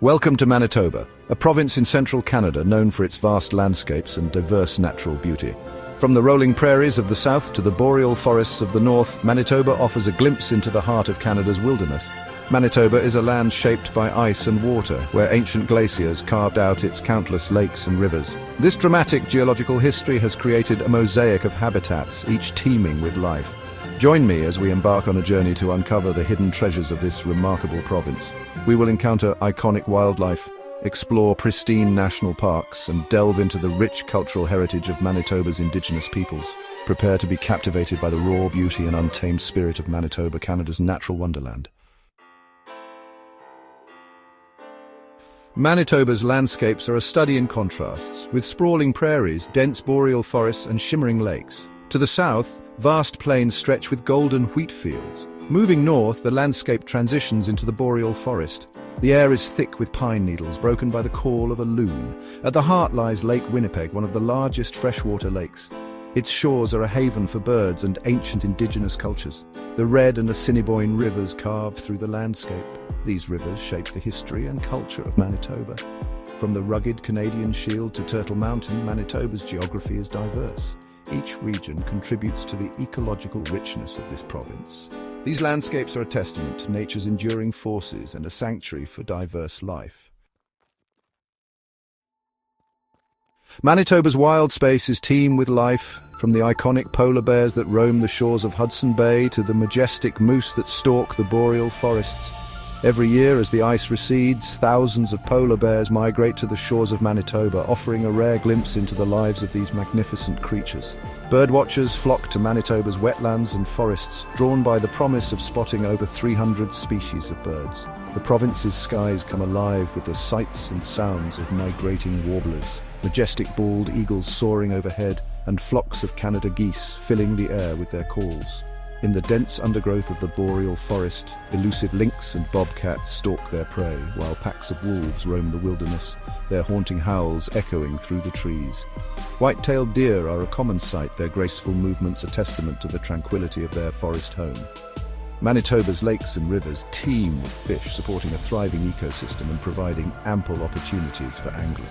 Welcome to Manitoba, a province in central Canada known for its vast landscapes and diverse natural beauty. From the rolling prairies of the south to the boreal forests of the north, Manitoba offers a glimpse into the heart of Canada's wilderness. Manitoba is a land shaped by ice and water, where ancient glaciers carved out its countless lakes and rivers. This dramatic geological history has created a mosaic of habitats, each teeming with life. Join me as we embark on a journey to uncover the hidden treasures of this remarkable province. We will encounter iconic wildlife, explore pristine national parks, and delve into the rich cultural heritage of Manitoba's Indigenous peoples. Prepare to be captivated by the raw beauty and untamed spirit of Manitoba, Canada's natural wonderland. Manitoba's landscapes are a study in contrasts, with sprawling prairies, dense boreal forests, and shimmering lakes. To the south, vast plains stretch with golden wheat fields. Moving north, the landscape transitions into the boreal forest. The air is thick with pine needles, broken by the call of a loon. At the heart lies Lake Winnipeg, one of the largest freshwater lakes. Its shores are a haven for birds and ancient Indigenous cultures. The Red and Assiniboine rivers carve through the landscape. These rivers shape the history and culture of Manitoba. From the rugged Canadian Shield to Turtle Mountain, Manitoba's geography is diverse. Each region contributes to the ecological richness of this province. These landscapes are a testament to nature's enduring forces and a sanctuary for diverse life. Manitoba's wild spaces teem with life, from the iconic polar bears that roam the shores of Hudson Bay to the majestic moose that stalk the boreal forests. Every year, as the ice recedes, thousands of polar bears migrate to the shores of Manitoba, offering a rare glimpse into the lives of these magnificent creatures. Birdwatchers flock to Manitoba's wetlands and forests, drawn by the promise of spotting over 300 species of birds. The province's skies come alive with the sights and sounds of migrating warblers, majestic bald eagles soaring overhead, and flocks of Canada geese filling the air with their calls. In the dense undergrowth of the boreal forest, elusive lynx and bobcats stalk their prey, while packs of wolves roam the wilderness, their haunting howls echoing through the trees. White-tailed deer are a common sight, their graceful movements a testament to the tranquility of their forest home. Manitoba's lakes and rivers teem with fish, supporting a thriving ecosystem and providing ample opportunities for angling.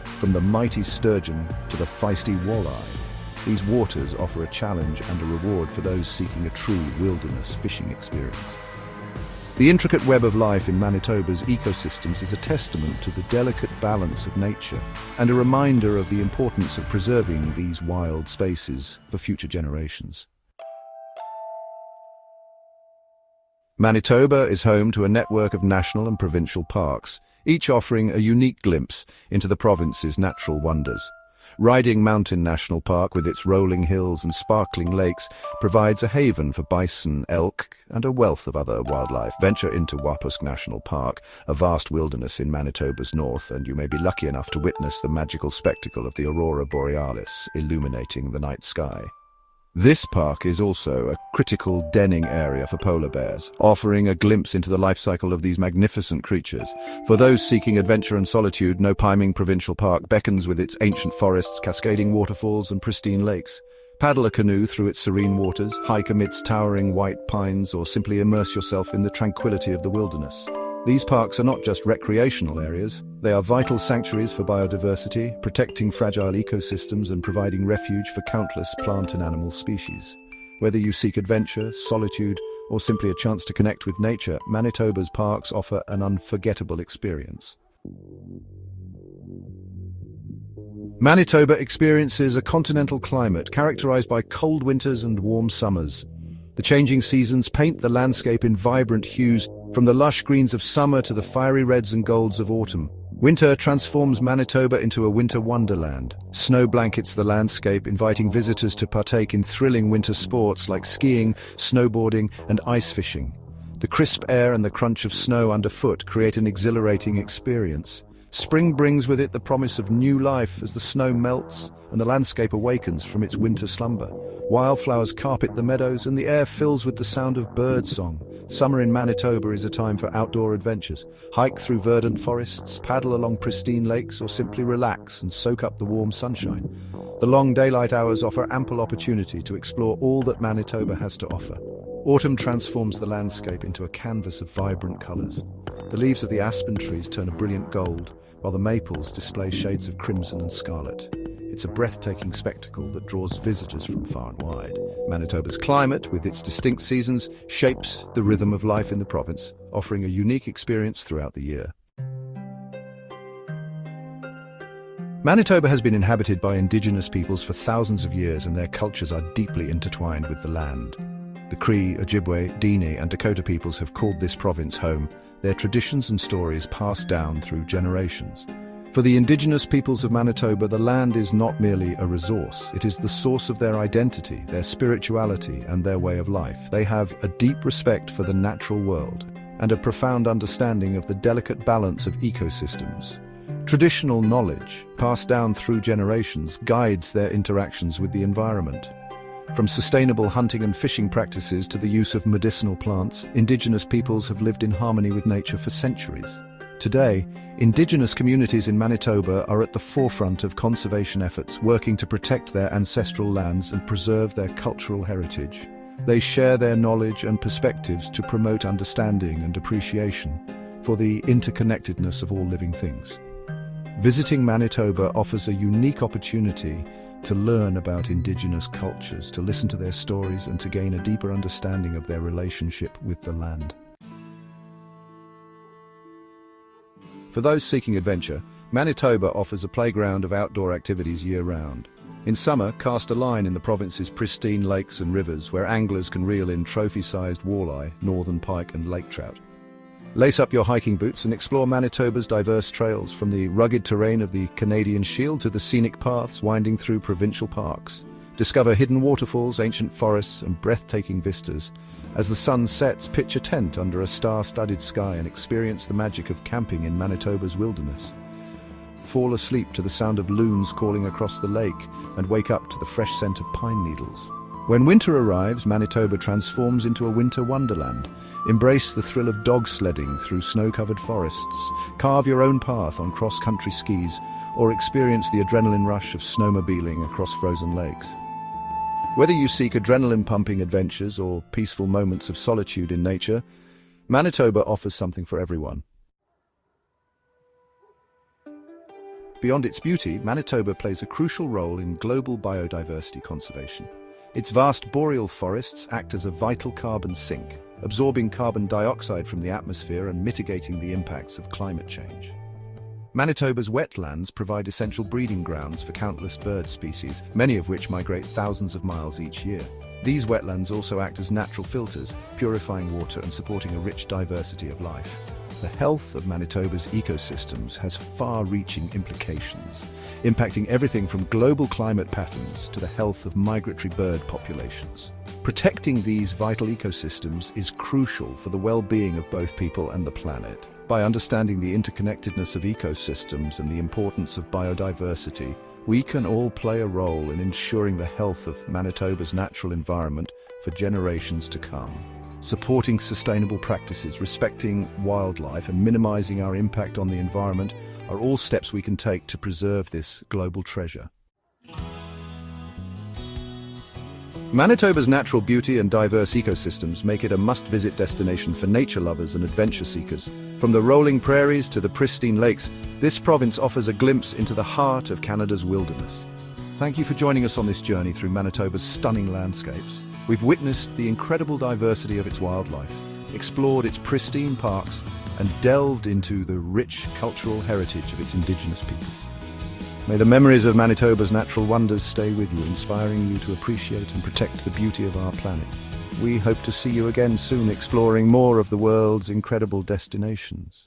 From the mighty sturgeon to the feisty walleye, these waters offer a challenge and a reward for those seeking a true wilderness fishing experience. The intricate web of life in Manitoba's ecosystems is a testament to the delicate balance of nature and a reminder of the importance of preserving these wild spaces for future generations. Manitoba is home to a network of national and provincial parks, each offering a unique glimpse into the province's natural wonders. Riding Mountain National Park, with its rolling hills and sparkling lakes, provides a haven for bison, elk, and a wealth of other wildlife. Venture into Wapusk National Park, a vast wilderness in Manitoba's north, and you may be lucky enough to witness the magical spectacle of the aurora borealis illuminating the night sky. This park is also a critical denning area for polar bears, offering a glimpse into the life cycle of these magnificent creatures. For those seeking adventure and solitude, Nopiming Provincial Park beckons with its ancient forests, cascading waterfalls, and pristine lakes. Paddle a canoe through its serene waters, hike amidst towering white pines, or simply immerse yourself in the tranquility of the wilderness. These parks are not just recreational areas, they are vital sanctuaries for biodiversity, protecting fragile ecosystems and providing refuge for countless plant and animal species. Whether you seek adventure, solitude, or simply a chance to connect with nature, Manitoba's parks offer an unforgettable experience. Manitoba experiences a continental climate characterized by cold winters and warm summers. The changing seasons paint the landscape in vibrant hues, from the lush greens of summer to the fiery reds and golds of autumn. Winter transforms Manitoba into a winter wonderland. Snow blankets the landscape, inviting visitors to partake in thrilling winter sports like skiing, snowboarding, and ice fishing. The crisp air and the crunch of snow underfoot create an exhilarating experience. Spring brings with it the promise of new life as the snow melts and the landscape awakens from its winter slumber. Wildflowers carpet the meadows and the air fills with the sound of birdsong. Summer in Manitoba is a time for outdoor adventures. Hike through verdant forests, paddle along pristine lakes, or simply relax and soak up the warm sunshine. The long daylight hours offer ample opportunity to explore all that Manitoba has to offer. Autumn transforms the landscape into a canvas of vibrant colors. The leaves of the aspen trees turn a brilliant gold, while the maples display shades of crimson and scarlet. It's a breathtaking spectacle that draws visitors from far and wide. Manitoba's climate, with its distinct seasons, shapes the rhythm of life in the province, offering a unique experience throughout the year. Manitoba has been inhabited by indigenous peoples for thousands of years, and their cultures are deeply intertwined with the land. The Cree, Ojibwe, Dene, and Dakota peoples have called this province home, their traditions and stories passed down through generations. For the indigenous peoples of Manitoba, the land is not merely a resource, it is the source of their identity, their spirituality, and their way of life. They have a deep respect for the natural world and a profound understanding of the delicate balance of ecosystems. Traditional knowledge, passed down through generations, guides their interactions with the environment. From sustainable hunting and fishing practices to the use of medicinal plants, indigenous peoples have lived in harmony with nature for centuries. Today, indigenous communities in Manitoba are at the forefront of conservation efforts, working to protect their ancestral lands and preserve their cultural heritage. They share their knowledge and perspectives to promote understanding and appreciation for the interconnectedness of all living things. Visiting Manitoba offers a unique opportunity to learn about indigenous cultures, to listen to their stories, and to gain a deeper understanding of their relationship with the land. For those seeking adventure, Manitoba offers a playground of outdoor activities year-round. In summer, cast a line in the province's pristine lakes and rivers, where anglers can reel in trophy-sized walleye, northern pike, and lake trout. Lace up your hiking boots and explore Manitoba's diverse trails, from the rugged terrain of the Canadian Shield to the scenic paths winding through provincial parks. Discover hidden waterfalls, ancient forests, and breathtaking vistas. As the sun sets, pitch a tent under a star-studded sky and experience the magic of camping in Manitoba's wilderness. Fall asleep to the sound of loons calling across the lake and wake up to the fresh scent of pine needles. When winter arrives, Manitoba transforms into a winter wonderland. Embrace the thrill of dog sledding through snow-covered forests, carve your own path on cross-country skis, or experience the adrenaline rush of snowmobiling across frozen lakes. Whether you seek adrenaline-pumping adventures or peaceful moments of solitude in nature, Manitoba offers something for everyone. Beyond its beauty, Manitoba plays a crucial role in global biodiversity conservation. Its vast boreal forests act as a vital carbon sink, absorbing carbon dioxide from the atmosphere and mitigating the impacts of climate change. Manitoba's wetlands provide essential breeding grounds for countless bird species, many of which migrate thousands of miles each year. These wetlands also act as natural filters, purifying water and supporting a rich diversity of life. The health of Manitoba's ecosystems has far-reaching implications, impacting everything from global climate patterns to the health of migratory bird populations. Protecting these vital ecosystems is crucial for the well-being of both people and the planet. By understanding the interconnectedness of ecosystems and the importance of biodiversity, we can all play a role in ensuring the health of Manitoba's natural environment for generations to come. Supporting sustainable practices, respecting wildlife, and minimizing our impact on the environment are all steps we can take to preserve this global treasure. Manitoba's natural beauty and diverse ecosystems make it a must-visit destination for nature lovers and adventure seekers. From the rolling prairies to the pristine lakes, this province offers a glimpse into the heart of Canada's wilderness. Thank you for joining us on this journey through Manitoba's stunning landscapes. We've witnessed the incredible diversity of its wildlife, explored its pristine parks, and delved into the rich cultural heritage of its Indigenous people. May the memories of Manitoba's natural wonders stay with you, inspiring you to appreciate and protect the beauty of our planet. We hope to see you again soon, exploring more of the world's incredible destinations.